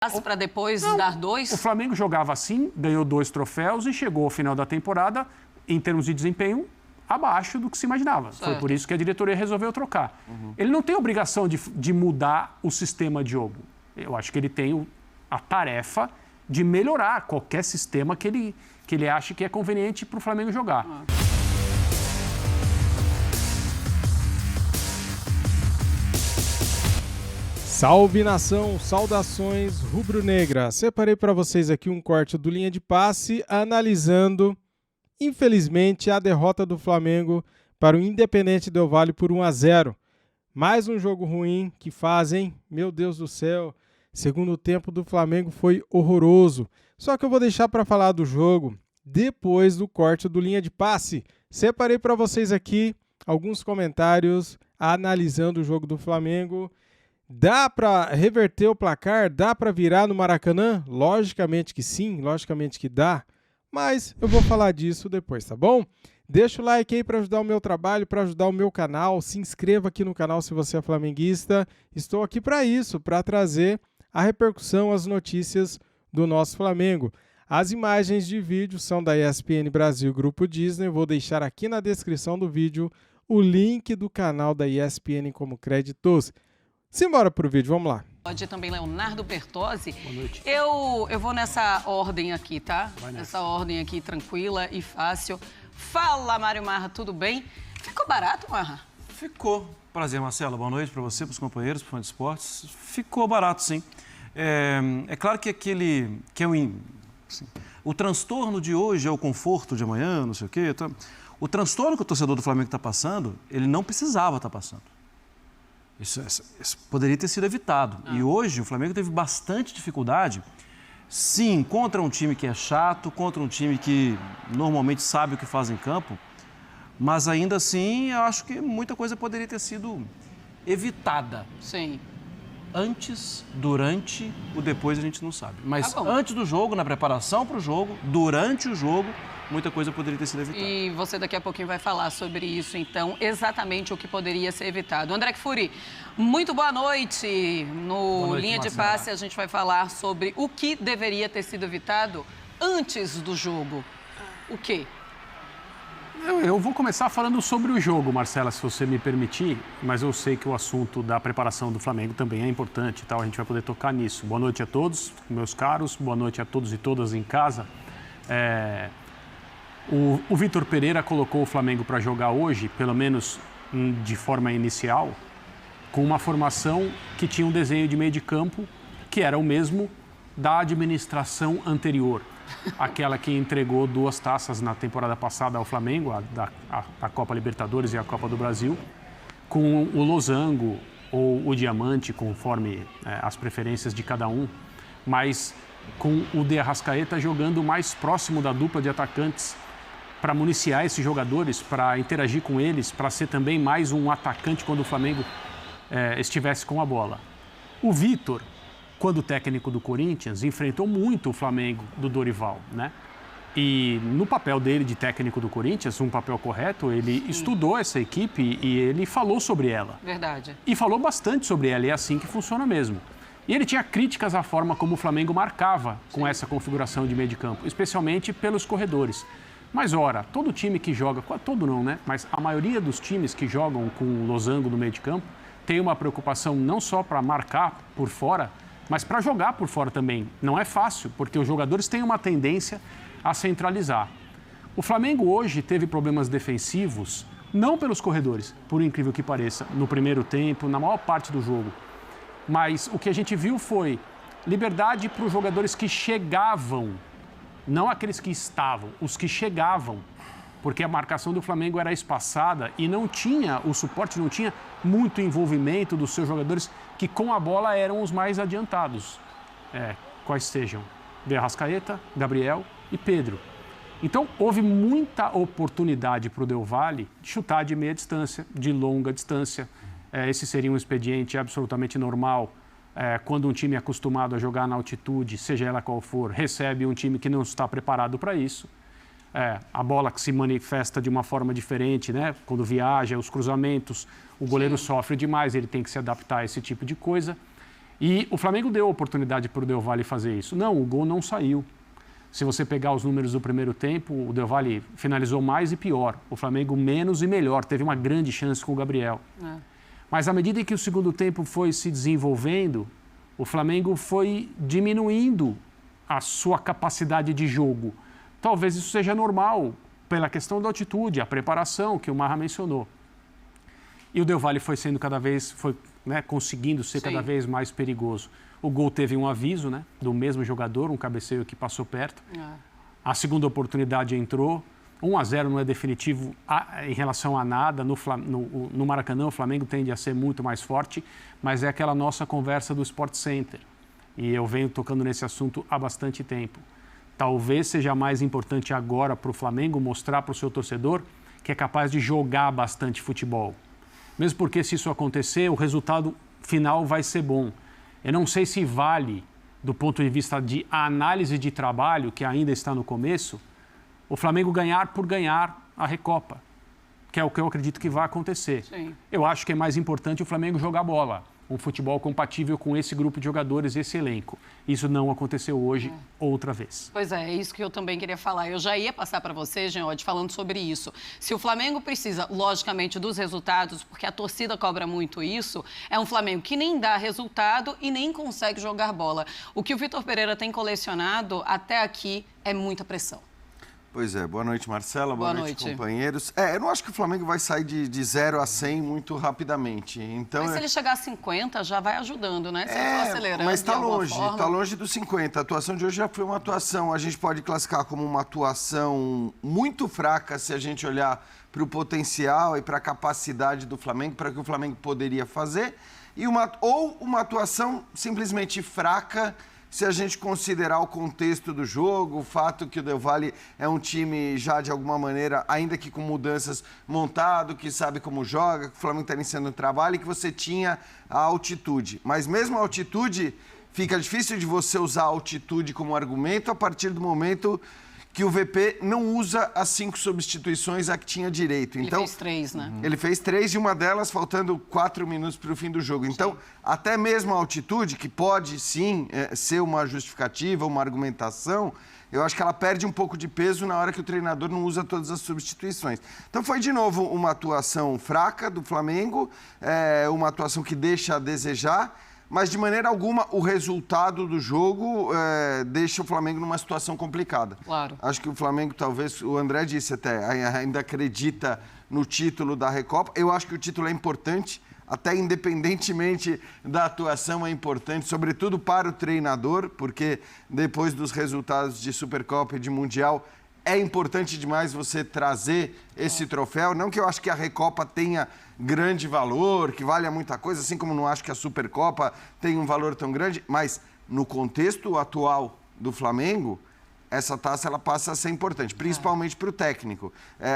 Para depois dar 2? O Flamengo jogava assim, ganhou 2 troféus e chegou ao final da temporada, em termos de desempenho, abaixo do que se imaginava. Foi por isso que a diretoria resolveu trocar. Ele não tem obrigação de mudar o sistema de jogo. Eu acho que ele tem a tarefa de melhorar qualquer sistema que ele ache que é conveniente para o Flamengo jogar. Salve nação, saudações rubro-negra. Separei para vocês aqui um corte do Linha de Passe analisando, infelizmente, a derrota do Flamengo para o Independente Del Valle por 1-0. Mais um jogo ruim que fazem, meu Deus do céu. Segundo tempo do Flamengo foi horroroso. Só que eu vou deixar para falar do jogo depois do corte do Linha de Passe. Separei para vocês aqui alguns comentários analisando o jogo do Flamengo. Dá para reverter o placar? Dá para virar no Maracanã? Logicamente que sim, logicamente que dá. Mas eu vou falar disso depois, tá bom? Deixa o like aí para ajudar o meu trabalho, para ajudar o meu canal. Se inscreva aqui no canal se você é flamenguista. Estou aqui para isso, para trazer a repercussão, as notícias do nosso Flamengo. As imagens de vídeo são da ESPN Brasil Grupo Disney. Vou deixar aqui na descrição do vídeo o link do canal da ESPN como créditos. Simbora pro vídeo, vamos lá. Pode também Leonardo Bertozzi. Boa noite. Eu vou nessa ordem aqui, tá? Nessa ordem aqui, tranquila e fácil. Fala, Mário Marra, tudo bem? Ficou barato, Marra? Ficou. Prazer, Marcelo. Boa noite para você, para os companheiros, para o Fã de Esportes. Ficou barato, sim. É claro que o transtorno de hoje é o conforto de amanhã, não sei o quê. O transtorno que o torcedor do Flamengo está passando, ele não precisava estar passando. Isso poderia ter sido evitado. E hoje o Flamengo teve bastante dificuldade, sim, contra um time que é chato, contra um time que normalmente sabe o que faz em campo, mas ainda assim eu acho que muita coisa poderia ter sido evitada. Sim. Antes, durante, o depois a gente não sabe. Mas Tá bom. antes do jogo, na preparação para o jogo, durante o jogo, muita coisa poderia ter sido evitada. E você daqui a pouquinho vai falar sobre isso, então, exatamente o que poderia ser evitado. André Kfouri, muito boa noite. Boa noite, Linha de Marcela. Passe, a gente vai falar sobre o que deveria ter sido evitado antes do jogo. O quê? Eu vou começar falando sobre o jogo, Marcela, se você me permitir, mas eu sei que o assunto da preparação do Flamengo também é importante, a gente vai poder tocar nisso. Boa noite a todos, meus caros, boa noite a todos e todas em casa. O Vitor Pereira colocou o Flamengo para jogar hoje, pelo menos de forma inicial, com uma formação que tinha um desenho de meio de campo que era o mesmo da administração anterior. Aquela que entregou 2 taças na temporada passada ao Flamengo, a Copa Libertadores e a Copa do Brasil, com o losango ou o diamante, conforme as preferências de cada um, mas com o De Arrascaeta jogando mais próximo da dupla de atacantes para municiar esses jogadores, para interagir com eles, para ser também mais um atacante quando o Flamengo estivesse com a bola. O Vitor, quando técnico do Corinthians, enfrentou muito o Flamengo do Dorival, né? E no papel dele de técnico do Corinthians, um papel correto, ele estudou essa equipe e ele falou sobre ela. Verdade. E falou bastante sobre ela, e é assim que funciona mesmo. E ele tinha críticas à forma como o Flamengo marcava com essa configuração de meio de campo, especialmente pelos corredores. Mas, ora, todo time que joga, todo não, né? Mas a maioria dos times que jogam com losango no meio de campo tem uma preocupação não só para marcar por fora, mas para jogar por fora também. Não é fácil, porque os jogadores têm uma tendência a centralizar. O Flamengo hoje teve problemas defensivos, não pelos corredores, por incrível que pareça, no primeiro tempo, na maior parte do jogo. Mas o que a gente viu foi liberdade para os jogadores que chegavam, não aqueles que estavam, os que chegavam. Porque a marcação do Flamengo era espaçada e não tinha o suporte, não tinha muito envolvimento dos seus jogadores que com a bola eram os mais adiantados. Quais sejam? De Arrascaeta, Gabriel e Pedro. Então, houve muita oportunidade para o Del Valle de chutar de meia distância, de longa distância. Esse seria um expediente absolutamente normal quando um time é acostumado a jogar na altitude, seja ela qual for, recebe um time que não está preparado para isso. A bola que se manifesta de uma forma diferente, né? Quando viaja, os cruzamentos, o goleiro sofre demais, ele tem que se adaptar a esse tipo de coisa. E o Flamengo deu oportunidade para o Del Valle fazer isso. Não, o gol não saiu. Se você pegar os números do primeiro tempo, o Del Valle finalizou mais e pior. O Flamengo menos e melhor. Teve uma grande chance com o Gabriel. Mas à medida que o segundo tempo foi se desenvolvendo, o Flamengo foi diminuindo a sua capacidade de jogo. Talvez isso seja normal pela questão da altitude, a preparação que o Marra mencionou. E o Del Valle foi sendo conseguindo ser cada vez mais perigoso. O gol teve um aviso, do mesmo jogador, um cabeceio que passou perto. A segunda oportunidade entrou. 1-0 não é definitivo em relação a nada. No Maracanã, o Flamengo tende a ser muito mais forte, mas é aquela nossa conversa do Sport Center. E eu venho tocando nesse assunto há bastante tempo. Talvez seja mais importante agora para o Flamengo mostrar para o seu torcedor que é capaz de jogar bastante futebol. Mesmo porque, se isso acontecer, o resultado final vai ser bom. Eu não sei se vale, do ponto de vista de análise de trabalho, que ainda está no começo, o Flamengo ganhar por ganhar a Recopa, que é o que eu acredito que vai acontecer. Sim. Eu acho que é mais importante o Flamengo jogar bola, um futebol compatível com esse grupo de jogadores, esse elenco. Isso não aconteceu hoje outra vez. Pois é isso que eu também queria falar. Eu já ia passar para você, Geode, falando sobre isso. Se o Flamengo precisa, logicamente, dos resultados, porque a torcida cobra muito isso, é um Flamengo que nem dá resultado e nem consegue jogar bola. O que o Vitor Pereira tem colecionado até aqui é muita pressão. Pois é, boa noite, Marcela, boa noite, companheiros. Eu não acho que o Flamengo vai sair de 0 a 100 muito rapidamente. Então, mas se ele chegar a 50, já vai ajudando, né? Se ele for acelerando, mas está longe dos 50. A atuação de hoje já foi uma atuação, a gente pode classificar como uma atuação muito fraca se a gente olhar para o potencial e para a capacidade do Flamengo, para o que o Flamengo poderia fazer, ou uma atuação simplesmente fraca, se a gente considerar o contexto do jogo, o fato que o Del Valle é um time já de alguma maneira, ainda que com mudanças, montado, que sabe como joga, que o Flamengo está iniciando um trabalho e que você tinha a altitude. Mas mesmo a altitude, fica difícil de você usar a altitude como argumento a partir do momento que o VP não usa as 5 substituições a que tinha direito. Então, ele fez 3, né? Ele fez 3 e uma delas faltando 4 minutos para o fim do jogo. Então, até mesmo a altitude, que pode sim ser uma justificativa, uma argumentação, eu acho que ela perde um pouco de peso na hora que o treinador não usa todas as substituições. Então foi de novo uma atuação fraca do Flamengo, uma atuação que deixa a desejar, mas de maneira alguma o resultado do jogo deixa o Flamengo numa situação complicada. Claro. Acho que o Flamengo, talvez, o André disse até, ainda acredita no título da Recopa. Eu acho que o título é importante, até independentemente da atuação é importante, sobretudo para o treinador, porque depois dos resultados de Supercopa e de Mundial, é importante demais você trazer esse troféu. Não que eu acho que a Recopa tenha grande valor, que valha muita coisa, assim como não acho que a Supercopa tenha um valor tão grande, mas no contexto atual do Flamengo, essa taça ela passa a ser importante, principalmente para o técnico.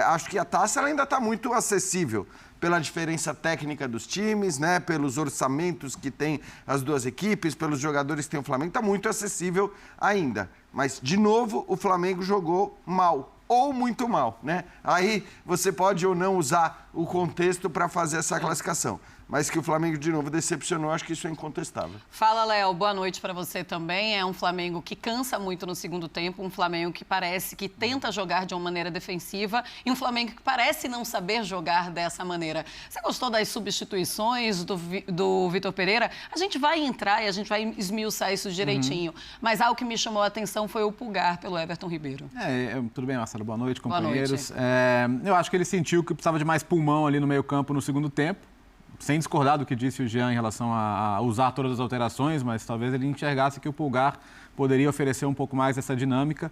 Acho que a taça ela ainda está muito acessível pela diferença técnica dos times, né? Pelos orçamentos que tem as duas equipes, pelos jogadores que tem o Flamengo, está muito acessível ainda. Mas, de novo, o Flamengo jogou mal, ou muito mal, né? Aí você pode ou não usar o contexto para fazer essa classificação. Mas que o Flamengo, de novo, decepcionou, acho que isso é incontestável. Fala, Léo. Boa noite para você também. É um Flamengo que cansa muito no segundo tempo, um Flamengo que parece que tenta jogar de uma maneira defensiva e um Flamengo que parece não saber jogar dessa maneira. Você gostou das substituições do Vitor Pereira? A gente vai entrar e a gente vai esmiuçar isso direitinho. Mas algo que me chamou a atenção foi o Pulgar pelo Everton Ribeiro. Tudo bem, Marcelo? Boa noite, companheiros. Boa noite. Eu acho que ele sentiu que precisava de mais pulmão ali no meio-campo no segundo tempo. Sem discordar do que disse o Jean em relação a usar todas as alterações, mas talvez ele enxergasse que o Pulgar poderia oferecer um pouco mais essa dinâmica.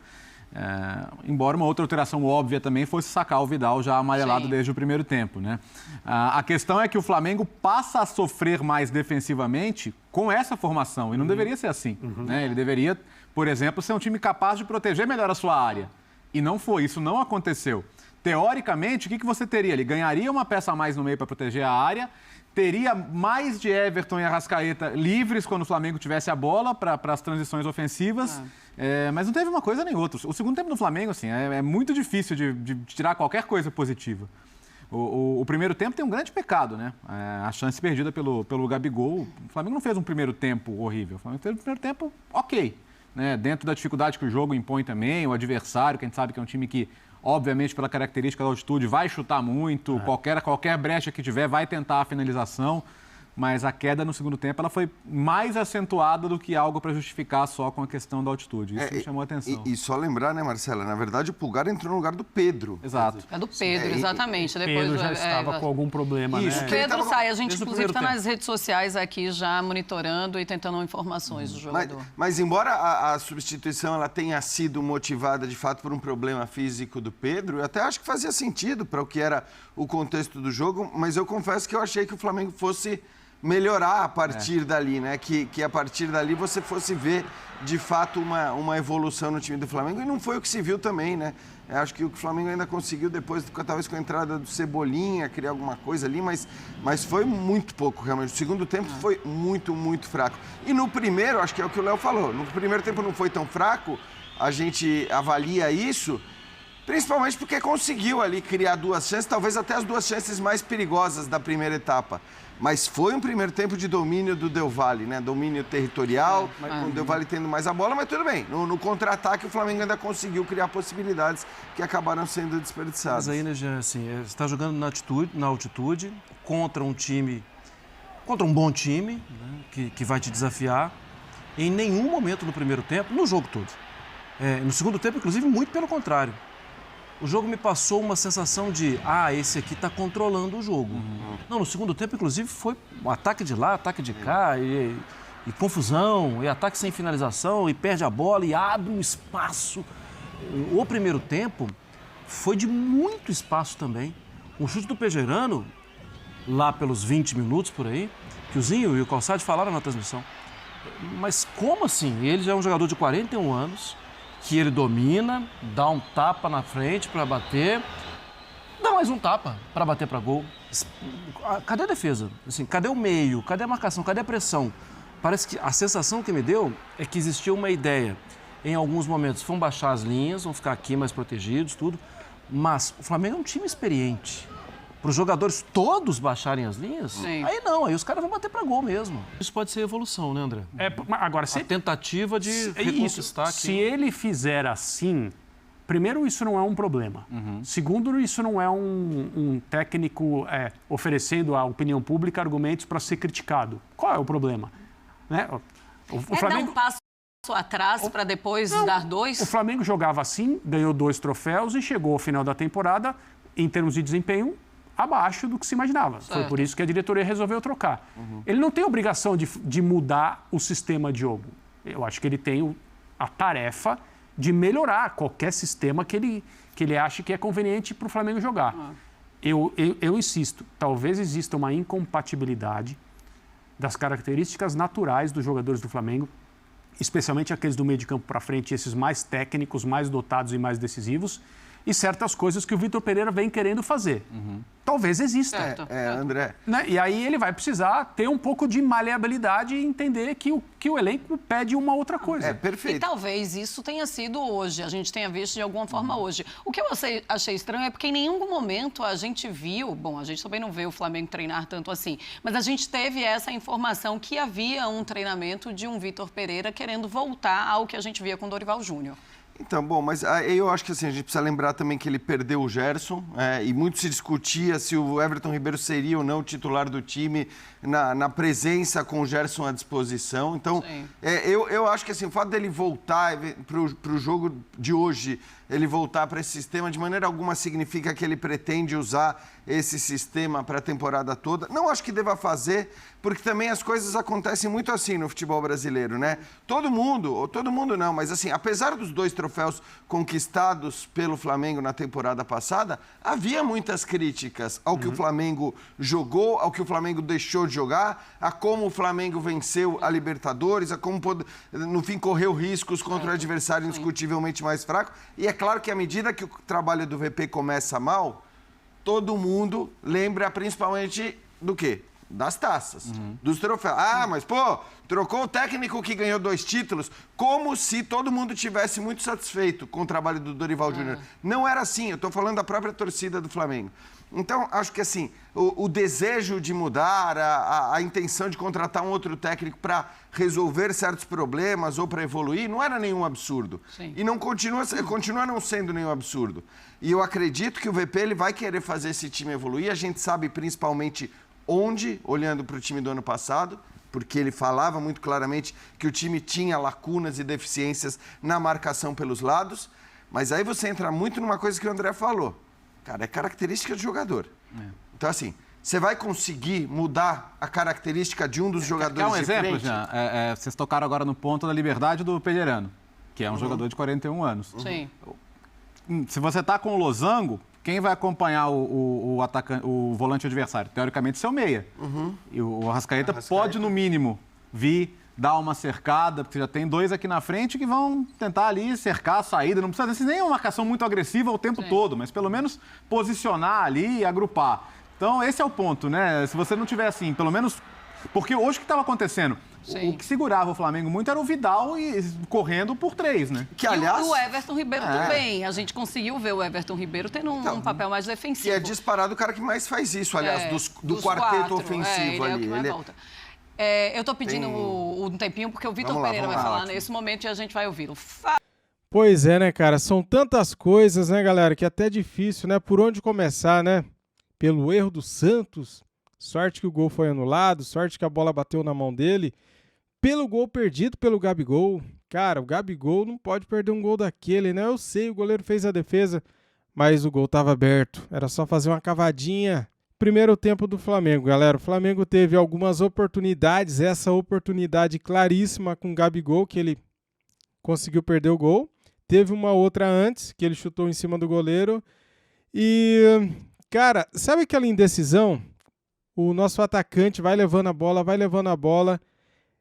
Embora uma outra alteração óbvia também fosse sacar o Vidal já amarelado desde o primeiro tempo, né? A questão é que o Flamengo passa a sofrer mais defensivamente com essa formação, e não deveria ser assim, né? Ele deveria, por exemplo, ser um time capaz de proteger melhor a sua área. E não foi, isso não aconteceu. Teoricamente, o que você teria? Ele ganharia uma peça a mais no meio para proteger a área, teria mais de Everton e Arrascaeta livres quando o Flamengo tivesse a bola para as transições ofensivas, mas não teve uma coisa nem outra. O segundo tempo do Flamengo, assim, é muito difícil de tirar qualquer coisa positiva. O primeiro tempo tem um grande pecado, né? A chance perdida pelo Gabigol. O Flamengo não fez um primeiro tempo horrível. O Flamengo fez um primeiro tempo ok, né? Dentro da dificuldade que o jogo impõe também, o adversário, que a gente sabe que é um time que, obviamente, pela característica da altitude, vai chutar muito, qualquer brecha que tiver vai tentar a finalização. Mas a queda no segundo tempo ela foi mais acentuada do que algo para justificar só com a questão da altitude. Isso me chamou a atenção. E só lembrar, né, Marcela? Na verdade, o Pulgar entrou no lugar do Pedro. Exato. É do Pedro, exatamente. Depois Pedro já estava com algum problema, Isso, né? O Pedro sai, a gente Desde o inclusive está primeiro nas redes sociais aqui já monitorando e tentando informações do jogador. Mas embora a substituição ela tenha sido motivada de fato por um problema físico do Pedro, eu até acho que fazia sentido para o que era o contexto do jogo, mas eu confesso que eu achei que o Flamengo fosse melhorar a partir dali, né? Que a partir dali você fosse ver de fato uma evolução no time do Flamengo, e não foi o que se viu também, né? Eu acho que o Flamengo ainda conseguiu depois, talvez com a entrada do Cebolinha, criar alguma coisa ali, mas foi muito pouco realmente. O segundo tempo foi muito, muito fraco. E no primeiro, acho que é o que o Léo falou, no primeiro tempo não foi tão fraco, a gente avalia isso, principalmente porque conseguiu ali criar duas chances, talvez até as duas chances mais perigosas da primeira etapa. Mas foi um primeiro tempo de domínio do Del Valle, né? Domínio territorial, com o Del Valle tendo mais a bola, mas tudo bem. No contra-ataque, o Flamengo ainda conseguiu criar possibilidades que acabaram sendo desperdiçadas. Mas aí, né, Jean, assim, você está jogando na altitude contra um time, contra um bom time, né, que vai te desafiar. Em nenhum momento no primeiro tempo, no jogo todo. No segundo tempo, inclusive, muito pelo contrário. O jogo me passou uma sensação de, esse aqui está controlando o jogo. Não, no segundo tempo, inclusive, foi um ataque de lá, ataque de cá, e confusão, e ataque sem finalização, e perde a bola, e abre um espaço. O primeiro tempo foi de muito espaço também. Um chute do Pejerano, lá pelos 20 minutos por aí, que o Zinho e o Calçade falaram na transmissão. Mas como assim? Ele já é um jogador de 41 anos, que ele domina, dá um tapa na frente para bater, dá mais um tapa para bater para gol. Cadê a defesa? Assim, cadê o meio? Cadê a marcação? Cadê a pressão? Parece que a sensação que me deu é que existia uma ideia. Em alguns momentos vão baixar as linhas, vão ficar aqui mais protegidos, tudo. Mas o Flamengo é um time experiente. Para os jogadores todos baixarem as linhas, Sim. Aí não, aí os caras vão bater para gol mesmo. Isso pode ser evolução, né, André? Agora, A tentativa de reconquistar aqui. Se ele fizer assim, primeiro, isso não é um problema. Segundo, isso não é um técnico oferecendo à opinião pública argumentos para ser criticado. Qual é o problema? Né? O Flamengo... dar um passo atrás para depois dar dois? O Flamengo jogava assim, ganhou 2 troféus e chegou ao final da temporada, em termos de desempenho, abaixo do que se imaginava. Certo. Foi por isso que a diretoria resolveu trocar. Ele não tem obrigação de mudar o sistema de jogo. Eu acho que ele tem a tarefa de melhorar qualquer sistema que ele ache que é conveniente para o Flamengo jogar. Eu insisto, talvez exista uma incompatibilidade das características naturais dos jogadores do Flamengo, especialmente aqueles do meio de campo para frente, esses mais técnicos, mais dotados e mais decisivos, e certas coisas que o Vitor Pereira vem querendo fazer. Talvez exista. André. Né? E aí ele vai precisar ter um pouco de maleabilidade e entender que o elenco pede uma outra coisa. Perfeito. E talvez isso tenha sido hoje, a gente tenha visto de alguma forma hoje. O que eu achei estranho é porque em nenhum momento a gente viu, bom, a gente também não vê o Flamengo treinar tanto assim, mas a gente teve essa informação que havia um treinamento de um Vitor Pereira querendo voltar ao que a gente via com o Dorival Júnior. Então, bom, mas aí eu acho que assim, a gente precisa lembrar também que ele perdeu o Gerson, e muito se discutia se o Everton Ribeiro seria ou não o titular do time na presença com o Gerson à disposição. Então, eu acho que assim, o fato dele voltar para o jogo de hoje, ele voltar para esse sistema, de maneira alguma significa que ele pretende usar esse sistema para a temporada toda. Não acho que deva fazer, porque também as coisas acontecem muito assim no futebol brasileiro, né? Todo mundo não, mas assim, apesar dos 2 troféus conquistados pelo Flamengo na temporada passada, havia muitas críticas ao que o Flamengo jogou, ao que o Flamengo deixou de jogar, a como o Flamengo venceu a Libertadores, a como, no fim, correu riscos contra o adversário indiscutivelmente mais fraco. E é claro que à medida que o trabalho do VP começa mal, todo mundo lembra principalmente do quê? Das taças, dos troféus. Mas, trocou o técnico que ganhou 2 títulos, como se todo mundo tivesse muito satisfeito com o trabalho do Dorival Júnior. Não era assim, eu estou falando da própria torcida do Flamengo. Então, acho que assim, o desejo de mudar, a intenção de contratar um outro técnico para resolver certos problemas ou para evoluir, não era nenhum absurdo. Sim. E não continua não sendo nenhum absurdo. E eu acredito que o VP ele vai querer fazer esse time evoluir. A gente sabe principalmente onde, olhando para o time do ano passado, porque ele falava muito claramente que o time tinha lacunas e deficiências na marcação pelos lados. Mas aí você entra muito numa coisa que o André falou. Cara, é característica do jogador. Então, assim, você vai conseguir mudar a característica de um dos jogadores Quer um de exemplo, frente? Jean? Vocês tocaram agora no ponto da liberdade do Pellerano, que é um jogador de 41 anos. Sim. Se você está com o losango, quem vai acompanhar o atacante, o volante adversário? Teoricamente, seu meia. E o Arrascaeta pode, no mínimo, vir dar uma cercada, porque já tem 2 aqui na frente que vão tentar ali cercar a saída. Não precisa ser nem uma marcação muito agressiva o tempo todo, mas pelo menos posicionar ali e agrupar. Então, esse é o ponto, né? Se você não tiver assim, pelo menos... Porque hoje o que estava acontecendo? O que segurava o Flamengo muito era o Vidal correndo por 3, né? Que, aliás, E o Everton Ribeiro também. A gente conseguiu ver o Everton Ribeiro tendo um papel mais defensivo. que é disparado o cara que mais faz isso, aliás, do dos quarteto 4, ofensivo ele ali. É o que mais volta. Eu estou pedindo um tempinho, porque o Vitor Vamos lá, Pereira vamos vai lá, falar ótimo. nesse momento e a gente vai ouvi-lo. Pois é, né, cara? São tantas coisas, né, galera, que é até difícil, né? Por onde começar, né? Pelo erro do Santos. Sorte que o gol foi anulado, sorte que a bola bateu na mão dele. Pelo gol perdido pelo Gabigol. Cara, o Gabigol não pode perder um gol daquele, né? Eu sei, o goleiro fez a defesa, mas o gol estava aberto. Era só fazer uma cavadinha. Primeiro tempo do Flamengo, galera. O Flamengo teve algumas oportunidades. Essa oportunidade claríssima com o Gabigol, que ele conseguiu perder o gol. Teve uma outra antes, que ele chutou em cima do goleiro. E, cara, sabe aquela indecisão? O nosso atacante vai levando a bola,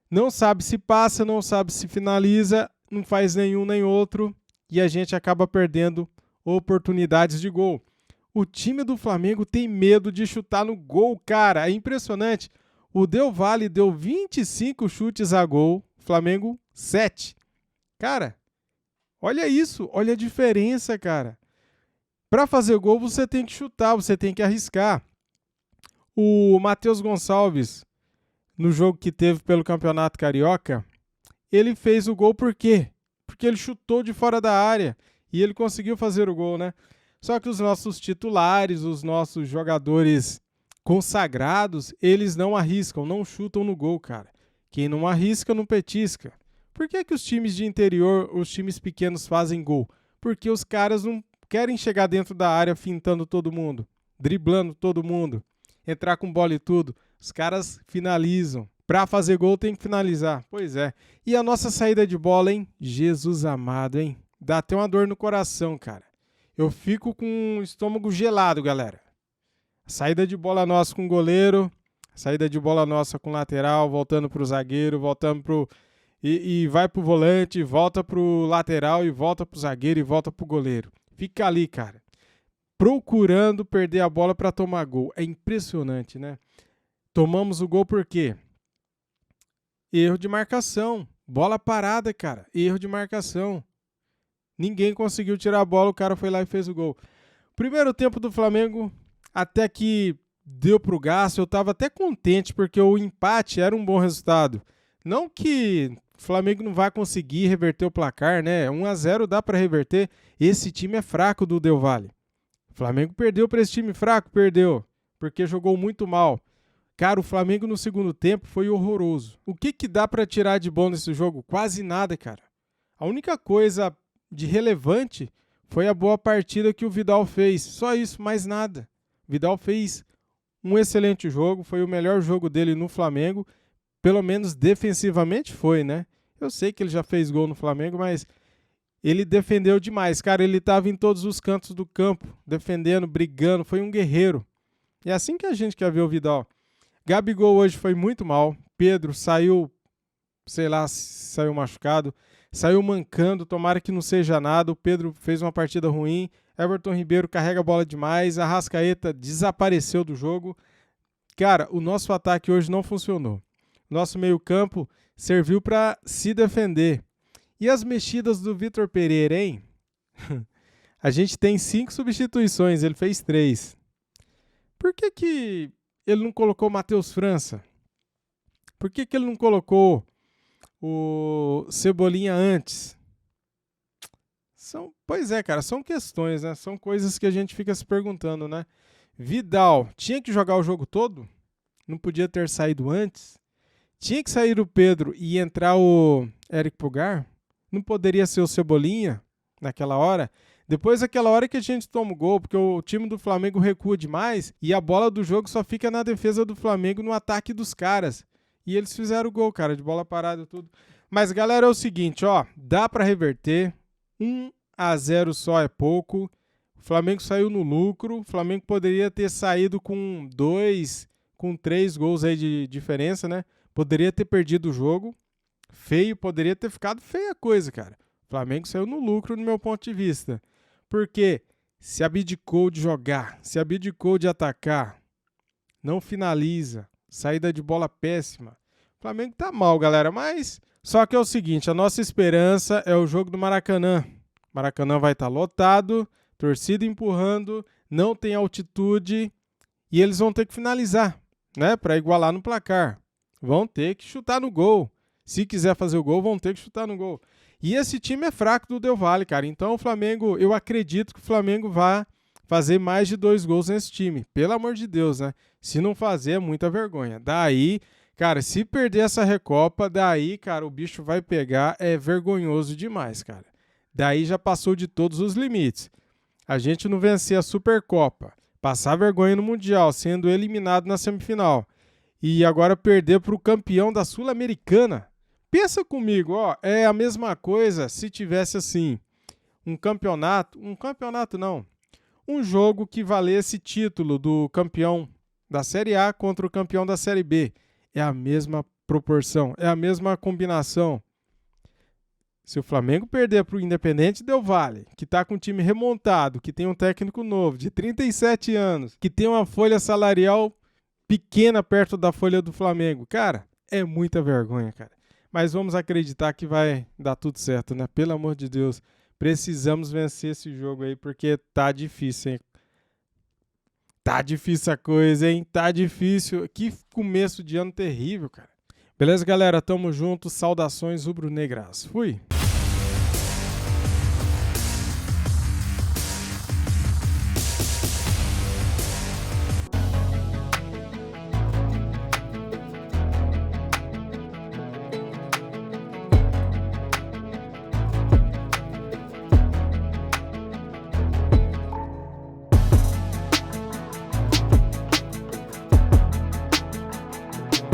não sabe se passa, não sabe se finaliza, não faz nenhum nem outro, e a gente acaba perdendo oportunidades de gol. O time do Flamengo tem medo de chutar no gol, cara, é impressionante. O Del Valle deu 25 chutes a gol, Flamengo 7. Cara, olha isso, olha a diferença, cara. Para fazer gol você tem que chutar, você tem que arriscar. O Matheus Gonçalves, no jogo que teve pelo Campeonato Carioca, ele fez o gol por quê? Porque ele chutou de fora da área e ele conseguiu fazer o gol, né? Só que os nossos titulares, os nossos jogadores consagrados, eles não arriscam, não chutam no gol, cara. Quem não arrisca, não petisca. Por que os times de interior, os times pequenos fazem gol? Porque os caras não querem chegar dentro da área fintando todo mundo, driblando todo mundo, entrar com bola e tudo. Os caras finalizam. Pra fazer gol tem que finalizar. Pois é. E a nossa saída de bola, hein? Jesus amado, hein? Dá até uma dor no coração, cara. Eu fico com o estômago gelado, galera. Saída de bola nossa com o goleiro, saída de bola nossa com o lateral, voltando pro zagueiro, voltando pro... E vai pro volante, volta pro lateral, e volta pro zagueiro, e volta pro goleiro. Fica ali, cara, procurando perder a bola para tomar gol. É impressionante, né? Tomamos o gol por quê? Erro de marcação. Bola parada, cara. Erro de marcação. Ninguém conseguiu tirar a bola, o cara foi lá e fez o gol. Primeiro tempo do Flamengo, até que deu pro gasto. Eu tava até contente, porque o empate era um bom resultado. Não que o Flamengo não vai conseguir reverter o placar, né? 1-0 dá para reverter. Esse time é fraco do Del Valle. O Flamengo perdeu para esse time fraco? Perdeu, porque jogou muito mal. Cara, o Flamengo no segundo tempo foi horroroso. O que dá para tirar de bom nesse jogo? Quase nada, cara. A única coisa de relevante foi a boa partida que o Vidal fez. Só isso, mais nada. Vidal fez um excelente jogo, foi o melhor jogo dele no Flamengo. Pelo menos defensivamente foi, né? Eu sei que ele já fez gol no Flamengo, mas ele defendeu demais. Cara, ele estava em todos os cantos do campo, defendendo, brigando. Foi um guerreiro. É assim que a gente quer ver o Vidal. Gabigol hoje foi muito mal. Pedro saiu, sei lá, saiu machucado. Saiu mancando, tomara que não seja nada. O Pedro fez uma partida ruim. Everton Ribeiro carrega a bola demais. Arrascaeta desapareceu do jogo. Cara, o nosso ataque hoje não funcionou. Nosso meio-campo serviu para se defender. E as mexidas do Vitor Pereira, hein? A gente tem 5 substituições, ele fez 3. Por que ele não colocou o Matheus França? Por que ele não colocou o Cebolinha antes? Pois é, cara, são questões, né? São coisas que a gente fica se perguntando, né? Vidal, tinha que jogar o jogo todo? Não podia ter saído antes? Tinha que sair o Pedro e entrar o Eric Pulgar? Não poderia ser o Cebolinha naquela hora? Depois daquela hora que a gente toma o gol, porque o time do Flamengo recua demais e a bola do jogo só fica na defesa do Flamengo no ataque dos caras. E eles fizeram o gol, cara, de bola parada e tudo. Mas, galera, é o seguinte, ó, dá pra reverter. 1-0 só é pouco. O Flamengo saiu no lucro. O Flamengo poderia ter saído com 3 gols aí de diferença, né? Poderia ter perdido o jogo. Feio, poderia ter ficado feia a coisa, cara. O Flamengo saiu no lucro, no meu ponto de vista. Porque se abdicou de jogar, se abdicou de atacar, não finaliza, saída de bola péssima. O Flamengo tá mal, galera, mas só que é o seguinte, a nossa esperança é o jogo do Maracanã. O Maracanã vai estar lotado, torcida empurrando, não tem altitude e eles vão ter que finalizar, né, para igualar no placar. Vão ter que chutar no gol. Se quiser fazer o gol, vão ter que chutar no gol. E esse time é fraco do Del Valle, cara. Então o Flamengo, eu acredito que o Flamengo vai fazer mais de 2 gols nesse time. Pelo amor de Deus, né? Se não fazer, é muita vergonha. Daí, cara, se perder essa Recopa, daí, cara, o bicho vai pegar. É vergonhoso demais, cara. Daí já passou de todos os limites. A gente não vencer a Supercopa, passar vergonha no Mundial, sendo eliminado na semifinal. E agora perder para o campeão da Sul-Americana. Pensa comigo, ó, é a mesma coisa se tivesse assim, um jogo que valesse título do campeão da Série A contra o campeão da Série B. É a mesma proporção, é a mesma combinação. Se o Flamengo perder para o Independente Del Valle, que está com um time remontado, que tem um técnico novo, de 37 anos, que tem uma folha salarial pequena perto da folha do Flamengo, cara, é muita vergonha, cara. Mas vamos acreditar que vai dar tudo certo, né? Pelo amor de Deus, precisamos vencer esse jogo aí, porque tá difícil, hein? Tá difícil a coisa, hein? Tá difícil. Que começo de ano terrível, cara. Beleza, galera? Tamo junto. Saudações rubro-negras. Fui!